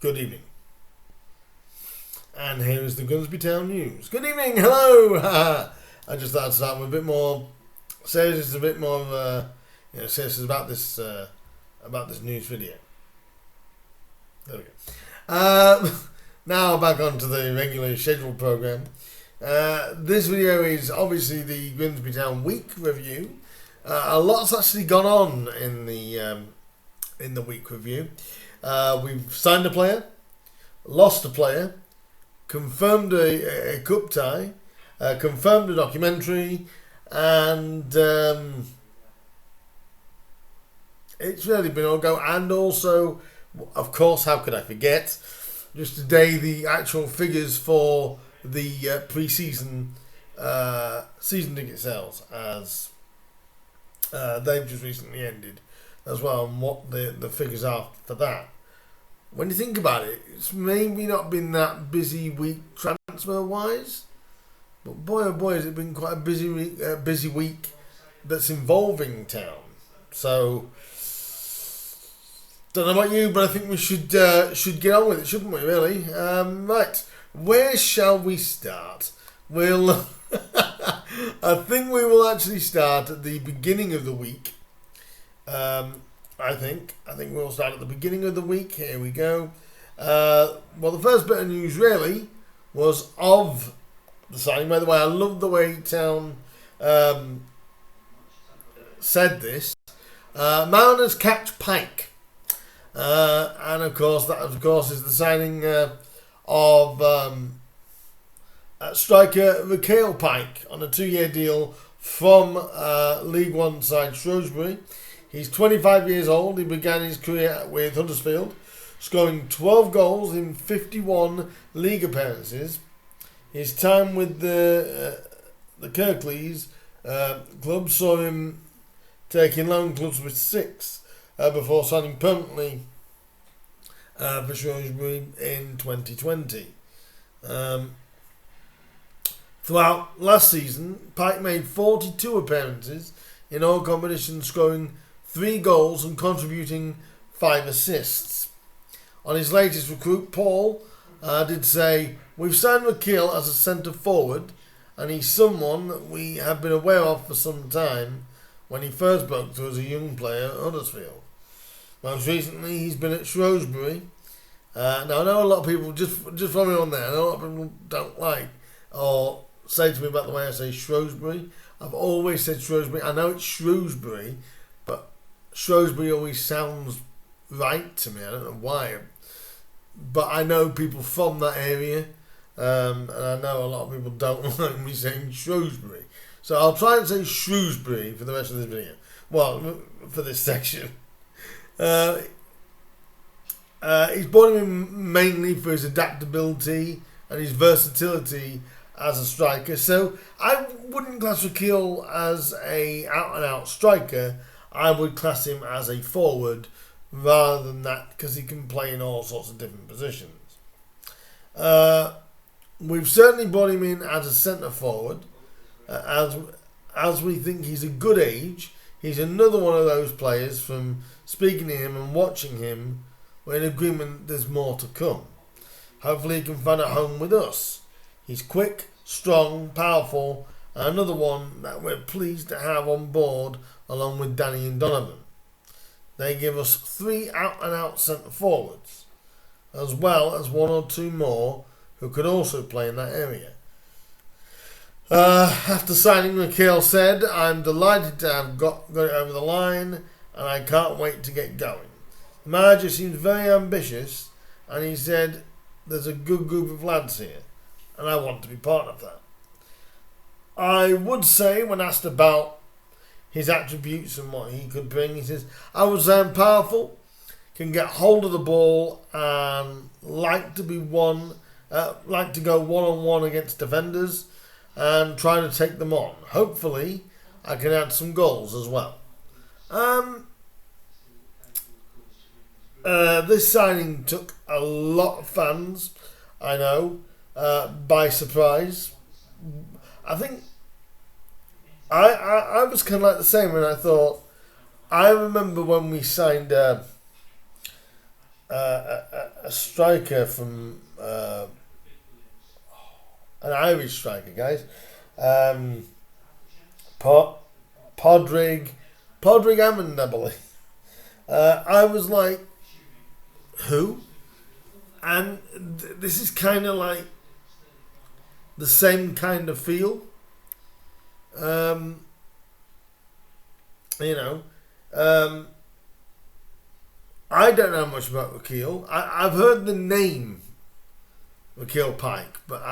Good evening. And here is the Gunsby Town News. Good evening, hello! I just thought I'd start with a bit more serious, a bit more serious about this news video. There we go. Now back onto the regular scheduled programme. This video is obviously the Grimsby Town Week review. A lot's actually gone on in the week review. We've signed a player, lost a player, confirmed a cup tie, confirmed a documentary, and it's really been all go. And also, of course, how could I forget? Just today, the actual figures for the pre-season season ticket sales, as they've just recently ended as well, and what the figures are for that. When you think about it, it's maybe not been that busy week transfer-wise, but boy oh boy has it been quite a busy week that's involving Town. So, don't know about you, but I think we should get on with it, shouldn't we, really? Right, where shall we start? We'll I think we will actually start at the beginning of the week. I think we'll start at the beginning of the week. Here we go. Well, the first bit of news really was of the signing. By the way, I love the way Town said this. Mariners catch Pike, and of course that is the signing of striker Mikhail Pike on a 2-year deal from League One side Shrewsbury. He's 25 years old. He began his career with Huddersfield, scoring 12 goals in 51 league appearances. His time with the Kirklees club saw him taking loan clubs with 6 before signing permanently for Shrewsbury in 2020. Throughout last season, Pike made 42 appearances in all competitions, scoring 3 goals and contributing 5 assists. On his latest recruit, Paul did say, "We've signed McKeel as a centre forward, and he's someone that we have been aware of for some time when he first broke through as a young player at Huddersfield. Most recently, he's been at Shrewsbury." Now, I know a lot of people, just from me on there, I know a lot of people don't like or say to me about the way I say Shrewsbury. I've always said Shrewsbury. I know it's Shrewsbury, but Shrewsbury always sounds right to me. I don't know why. But I know people from that area, and I know a lot of people don't like me saying Shrewsbury. So I'll try and say Shrewsbury for the rest of this video. Well, for this section. He's brought him in mainly for his adaptability and his versatility as a striker. So I wouldn't class Rakil as a out-and-out striker. I would class him as a forward rather than that, because he can play in all sorts of different positions. We've certainly brought him in as a centre forward, as we think he's a good age. He's another one of those players, from speaking to him and watching him, we're in agreement there's more to come. Hopefully he can find a home with us. He's quick, strong, powerful, and another one that we're pleased to have on board along with Danny and Donovan. They give us 3 out-and-out centre forwards, as well as 1 or 2 more who could also play in that area. After signing, Mikhail said, "I'm delighted to have got it over the line, and I can't wait to get going. The manager seems very ambitious, and he said there's a good group of lads here, and I want to be part of that." I would say, when asked about his attributes and what he could bring, he says, "I would say I'm powerful, can get hold of the ball, and like to go one-on-one against defenders and try to take them on. Hopefully, I can add some goals as well." This signing took a lot of fans, I know, by surprise. I think I was kind of like the same, and I thought, I remember when we signed a striker from an Irish striker, guys. Podrick Hammond, I believe. I was like, who? And this is kind of like the same kind of feel. You know, I don't know much about Rakeel. I've heard the name Rakeel Pike, but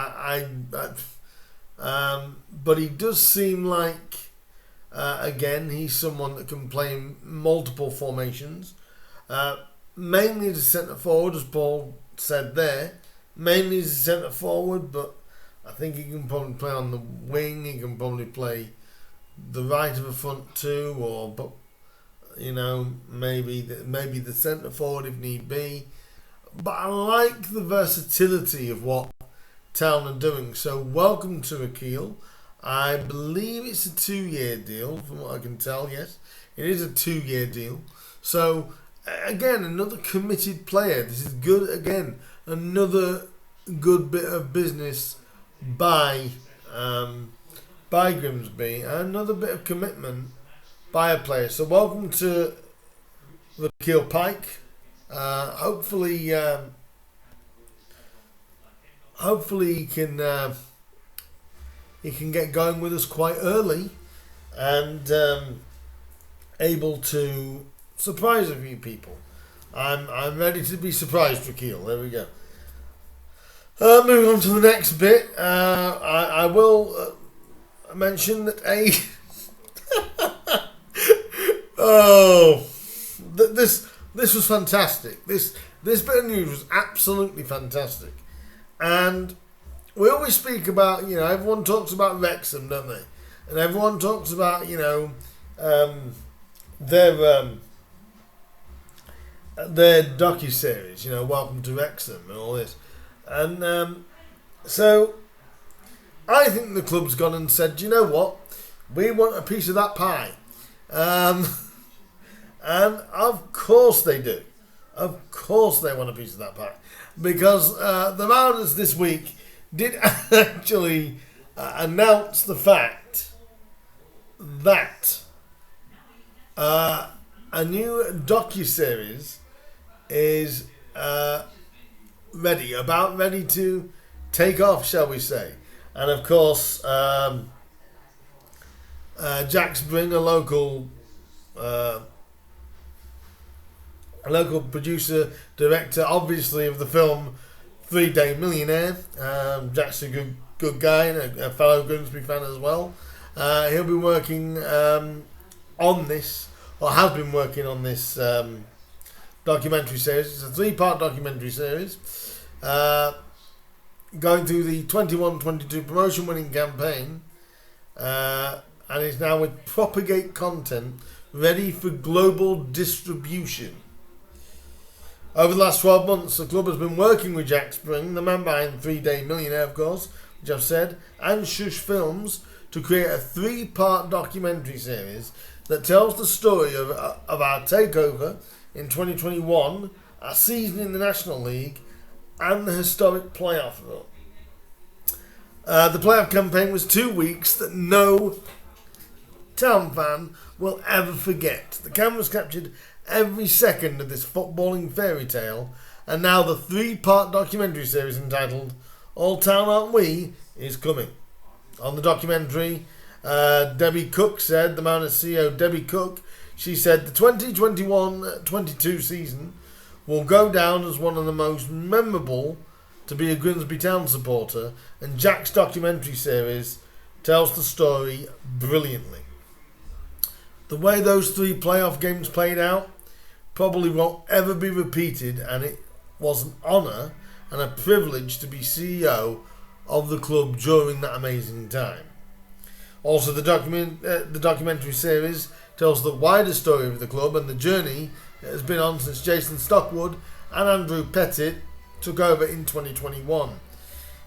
but he does seem like again he's someone that can play in multiple formations, mainly as a centre forward, as Paul said there, mainly as a centre forward, but I think he can probably play on the wing. He can probably play the right of a front two, or but you know maybe the centre forward if need be. But I like the versatility of what Town are doing. So welcome to Rakeel. I believe it's a 2-year deal, from what I can tell. Yes, it is a 2-year deal. So again, another committed player. This is good. Again, another good bit of business by Grimsby, and another bit of commitment by a player. So welcome to Rakeel Pike. Hopefully he can get going with us quite early and able to surprise a few people. I'm ready to be surprised, Rakeel. There we go. Moving on to the next bit, I will mention that this was fantastic. This bit of news was absolutely fantastic, and we always speak about, everyone talks about Wrexham, don't they? And everyone talks about their docu-series, Welcome to Wrexham and all this. And so I think the club's gone and said, you know what? We want a piece of that pie. And of course they do. Of course they want a piece of that pie. Because the Mariners this week did actually announce the fact that a new docu-series is ready to take off, shall we say. And of course, Jack Spring, a local producer, director, obviously, of the film 3-Day Millionaire. Jack's a good guy and a fellow Grimsby fan as well. He'll be working on this, or has been working on this documentary series. It's a 3-part documentary series going through the 21-22 promotion winning campaign, and is now with Propagate content ready for global distribution. Over the last 12 months, the club has been working with Jack Spring, the man behind 3-Day Millionaire, of course, which I've said, and Shush Films, to create a 3-part documentary series that tells the story of our takeover in 2021, our season in the National League, and the historic playoff run. The playoff campaign was 2 weeks that no Town fan will ever forget. The cameras captured every second of this footballing fairy tale, and now the 3-part documentary series entitled All Town Aren't We is coming. On the documentary, Debbie Cook said, the Mariners CEO Debbie Cook, she said the 2021-22 season will go down as one of the most memorable to be a Grimsby Town supporter, and Jack's documentary series tells the story brilliantly. The way those 3 playoff games played out probably won't ever be repeated, and it was an honour and a privilege to be CEO of the club during that amazing time. Also, the documentary series tells the wider story of the club and the journey it has been on since Jason Stockwood and Andrew Pettit took over in 2021.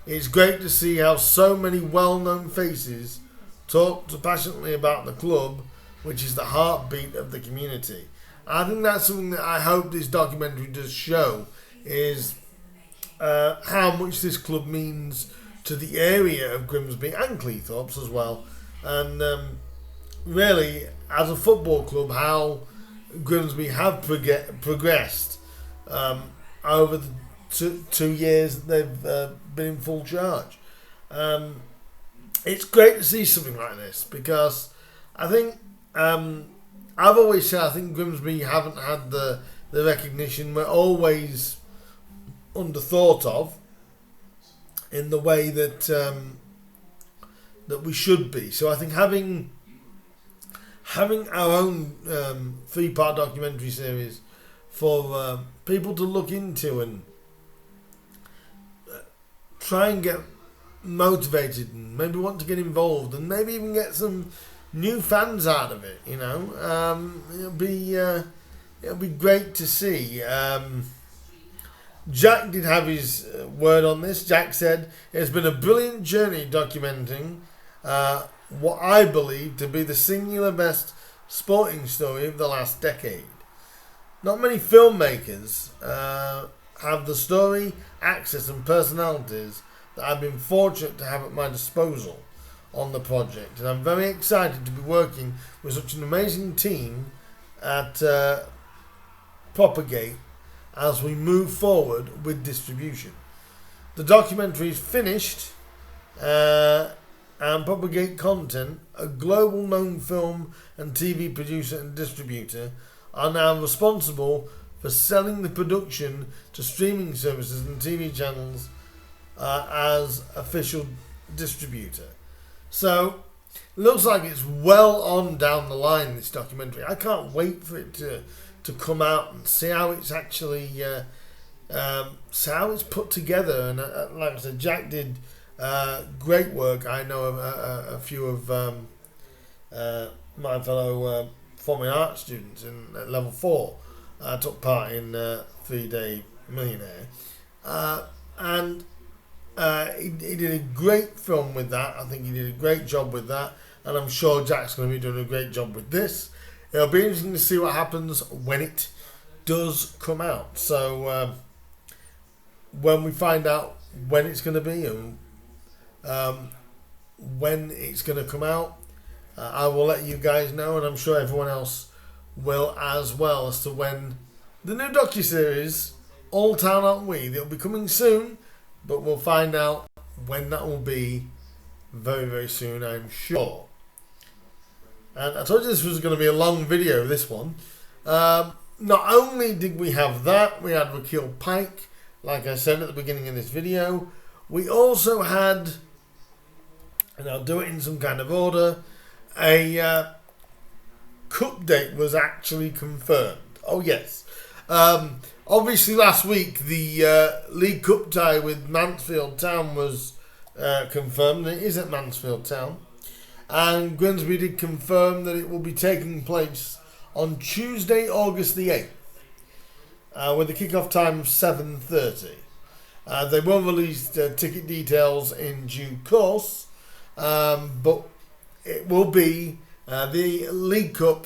It's great to see how so many well-known faces talk passionately about the club, which is the heartbeat of the community. I think that's something that I hope this documentary does show, is how much this club means to the area of Grimsby and Cleethorpes as well, and really as a football club how Grimsby have progressed over the 2 years that they've been in full charge. It's great to see something like this because I think I've always said I think Grimsby haven't had the recognition. We're always underthought of in the way that that we should be. So I think having our own 3-part documentary series for people to look into and try and get motivated and maybe want to get involved and maybe even get some new fans out of it, it'll be great to see. Jack did have his word on this. Jack said it's been a brilliant journey documenting what I believe to be the singular best sporting story of the last decade. Not many filmmakers have the story, access and personalities that I've been fortunate to have at my disposal on the project, and I'm very excited to be working with such an amazing team at Propagate as we move forward with distribution. The documentary is finished, and Propagate Content, a global known film and TV producer and distributor, are now responsible for selling the production to streaming services and TV channels as official distributor. So, looks like it's well on down the line, this documentary. I can't wait for it to come out and see how it's actually see how it's put together. And like I said, Jack did great work. I know a few of my fellow performing arts students at level 4 took part in 3-Day Millionaire, and he did a great film with that. I think he did a great job with that, and I'm sure Jack's going to be doing a great job with this. It'll be interesting to see what happens when it does come out. So when we find out when it's going to be and when it's going to come out, I will let you guys know, and I'm sure everyone else will as well, as to when the new docuseries All Town Aren't We, it'll be coming soon, but we'll find out when that will be very, very soon, I'm sure. And I told you this was going to be a long video, this one. Not only did we have that, we had Rakeel Pike, like I said at the beginning of this video. We also had, and I'll do it in some kind of order, a cup date was actually confirmed. Oh yes. Obviously last week the League Cup tie with Mansfield Town was confirmed. It is at Mansfield Town. And Grimsby did confirm that it will be taking place on Tuesday, August the 8th, with the kick-off time of 7:30. They will release ticket details in due course, but it will be the League Cup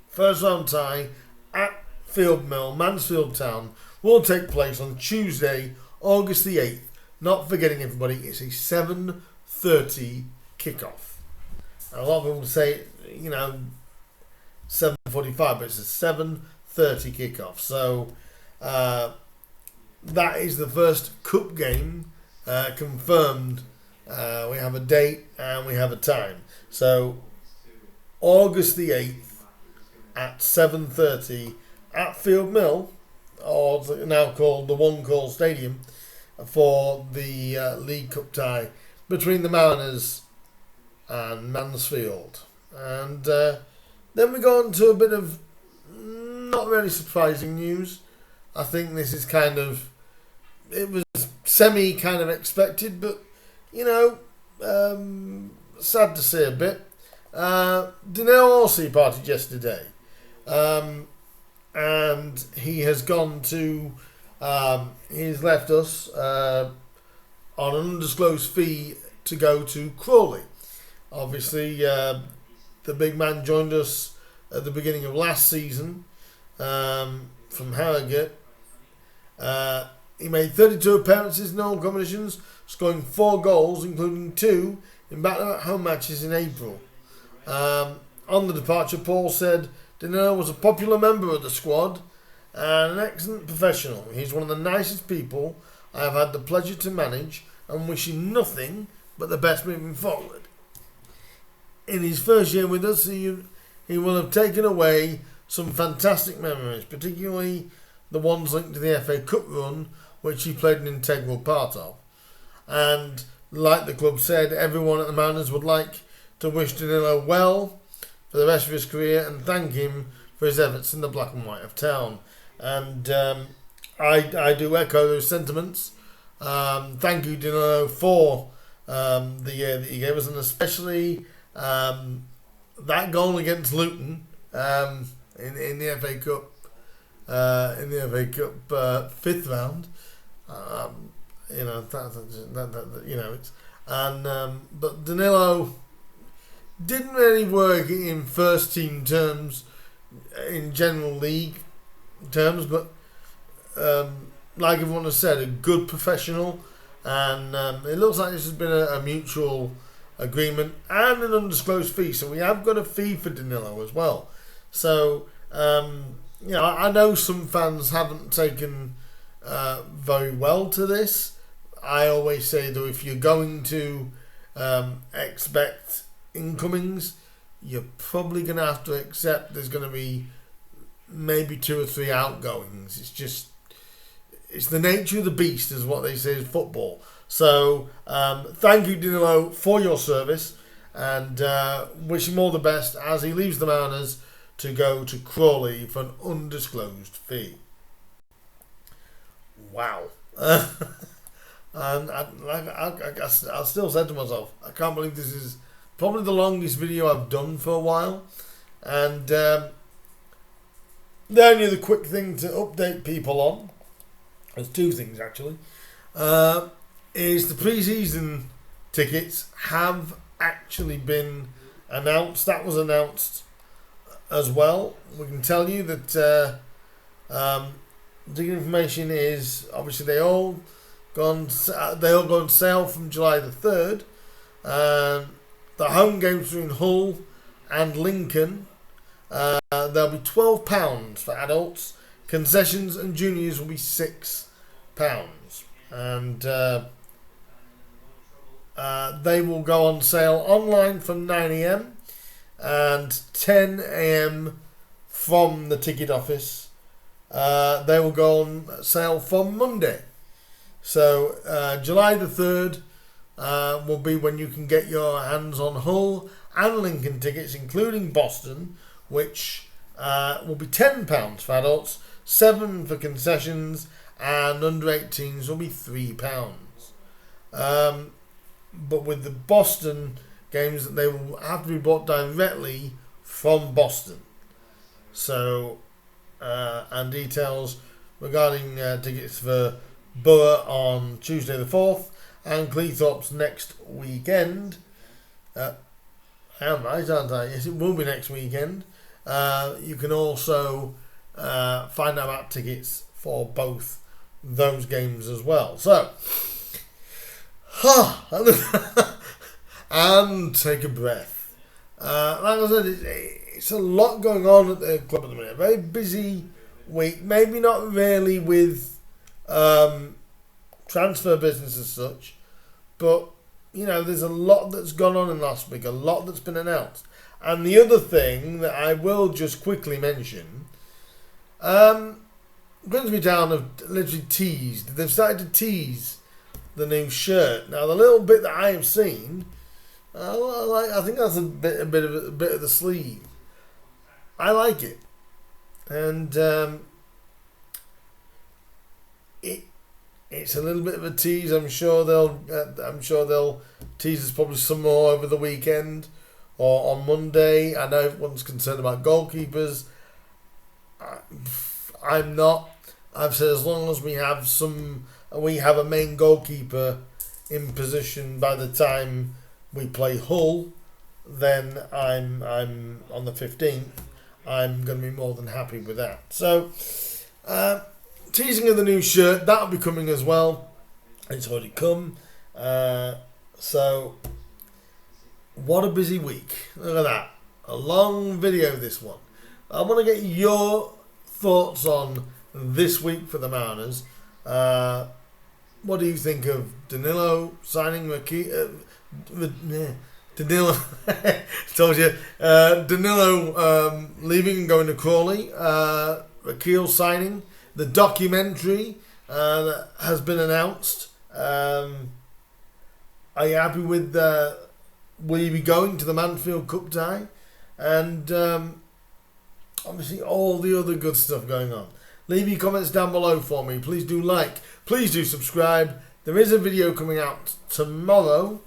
first round tie at Field Mill, Mansfield Town, will take place on Tuesday, August the 8th. Not forgetting, everybody, it's a 7:30 kickoff. And a lot of people say, 7:45, but it's a 7:30 kickoff. So that is the first cup game confirmed. We have a date and we have a time. So August the 8th at 7:30 at Field Mill, or now called the One Call Stadium, for the League Cup tie between the Mariners and Mansfield. And then we go on to a bit of not really surprising news. I think this is it was semi kind of expected, but sad to see a bit. Daniel Horsey partied yesterday, and he has gone to he's left us on an undisclosed fee to go to Crawley. Obviously, the big man joined us at the beginning of last season from Harrogate, He made 32 appearances in all competitions, scoring 4 goals, including 2 in back-to-back home matches in April. On the departure, Paul said Danilo was a popular member of the squad and an excellent professional. He's one of the nicest people I have had the pleasure to manage, and wish him nothing but the best moving forward. In his first year with us, he will have taken away some fantastic memories, particularly the ones linked to the FA Cup run, which he played an integral part of. And like the club said, everyone at the Mariners would like to wish Danilo well for the rest of his career and thank him for his efforts in the black and white of town. And I do echo those sentiments. Thank you, Danilo, for the year that you gave us, and especially that goal against Luton in the FA Cup. In the FA Cup fifth round, but Danilo didn't really work in first team terms, in general league terms, but like everyone has said, a good professional, and it looks like this has been a mutual agreement and an undisclosed fee. So we have got a fee for Danilo as well. So. I know some fans haven't taken very well to this. I always say that if you're going to expect incomings, you're probably going to have to accept there's going to be maybe 2 or 3 outgoings. It's the nature of the beast, is what they say in football. So thank you, Danilo, for your service, and wish him all the best as he leaves the Mariners to go to Crawley for an undisclosed fee. Wow. And I still said to myself, I can't believe this is probably the longest video I've done for a while. And the only other quick thing to update people on, there's 2 things actually, is the pre-season tickets have actually been announced. That was announced as well. We can tell you that the information is obviously they all go on sale from July the 3rd. The home games are in Hull and Lincoln. They'll be £12 for adults. Concessions and juniors will be £6, and they will go on sale online from 9 a.m. and 10 a.m. from the ticket office. They will go on sale from Monday. So July the 3rd will be when you can get your hands on Hull and Lincoln tickets, including Boston, which will be £10 for adults, £7 for concessions, and under 18s will be £3. But with the Boston games, they will have to be bought directly from Boston. So, and details regarding tickets for Borough on Tuesday the 4th and Cleethorpes next weekend. I am right, aren't I? Yes, it will be next weekend. You can also find out about tickets for both those games as well. So, and take a breath. Like I said, it's a lot going on at the club at the minute. A very busy week. Maybe not really with transfer business as such, but there's a lot that's gone on in last week. A lot that's been announced. And the other thing that I will just quickly mention, Grimsby Town have literally teased. They've started to tease the new shirt. Now, the little bit that I have seen, I think that's a bit of the sleeve. I like it, and it's a little bit of a tease. I'm sure they'll tease us probably some more over the weekend or on Monday. I know everyone's concerned about goalkeepers. I'm not. I've said as long as we have a main goalkeeper in position by the time we play Hull, then I'm on the 15th. I'm going to be more than happy with that. So teasing of the new shirt, that'll be coming as well. It's already come. So, what a busy week. Look at that. A long video, this one. I want to get your thoughts on this week for the Mariners. What do you think of Danilo signing Danilo, told you. Danilo leaving and going to Crawley. Rakeel signing. The documentary that has been announced. Are you happy with? Will you be going to the Mansfield Cup tie? And obviously all the other good stuff going on. Leave your comments down below for me. Please do like. Please do subscribe. There is a video coming out tomorrow,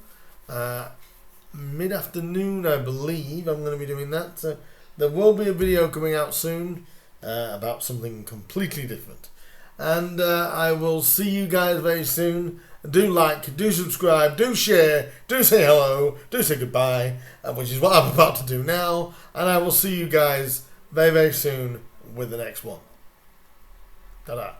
mid-afternoon, I believe. I'm going to be doing that. So there will be a video coming out soon about something completely different. And I will see you guys very soon. Do like, do subscribe, do share, do say hello, do say goodbye, which is what I'm about to do now. And I will see you guys very, very soon with the next one. Ta-da.